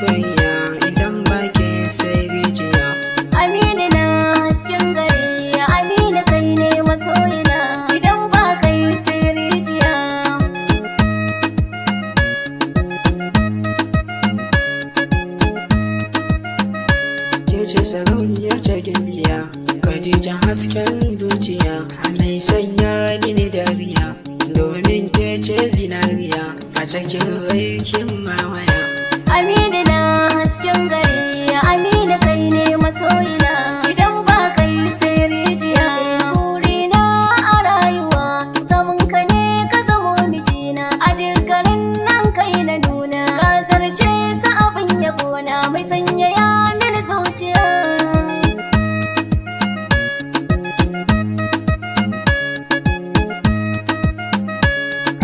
masoyiya idan ba ke sai rijiya. Aminu na hasken gari, Aminu kai ne masoyina idan ba kai sai rijiya. Ke ce sarauniyar ta gimbiya, Khadija hasken zuciya, mai sanya mini dariya, domin ke ce zinariya a cikin aikin mamaya. Aminu na hasken gari, Aminu kai ne masoyina idan ba kai sai rijiya. Burina a rayuwa samun ka ne ka zamo mijina, a duk garin nan kai na nuna, ka zarce sa abin yabona mai sanyaya mini zuciya.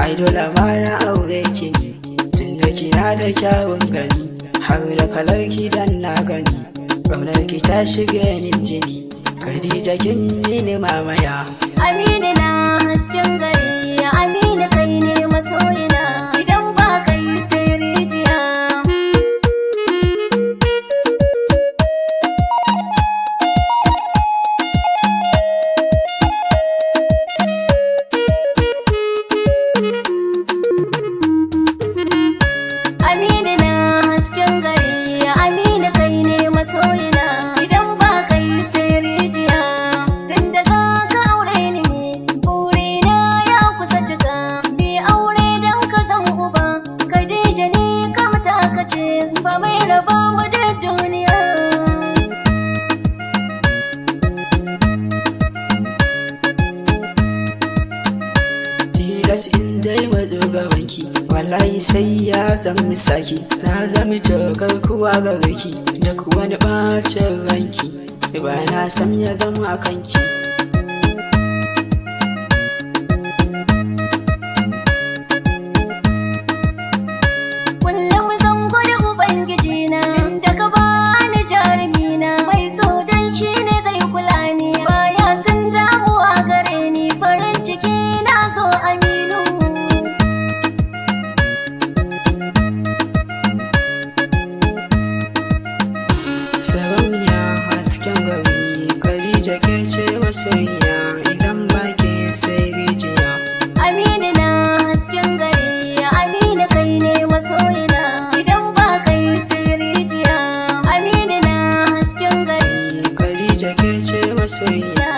Ai dole ma na aure ki ne, tunda kina da kyawun gani, har da kalar gidan na gani, ƙaunar ki ta shige min jini, Khadija kin mini mamaya. Aminu na hasken gari, Aminu kai ne masoyina idan ba kai sai rijiya. Aminu na hasken gari, Aminu kai ne masoyina idan ba kai sai rijiya. Tunda za ka aure ni ne, burina ya kusa cika, bi aure don ka zan uba, Khadija ne ka mata ka ce, ba mai raba mu da duniya. Tilas in dai matso gabanki, wallahi sai ya zama saki, na zama cokar kuwa ga raki, duk wani ɓacin ranki, ba na sam ya zama kanki. Kullum zan gwada Ubangijina, tunda ka bani jarumina, mai so dan shi ne zai kula ni, baya sun damuwa gare ni, farin ciki na zo Aminu. Sarauniya hasken gari, Khadija ke ce masoyiya idan ba ke sai rijiya. Aminu na hasken gari, Aminu kai ne masoyina idan ba kai sai rijiya. Aminu na hasken gari, Khadija ke ce masoyiya.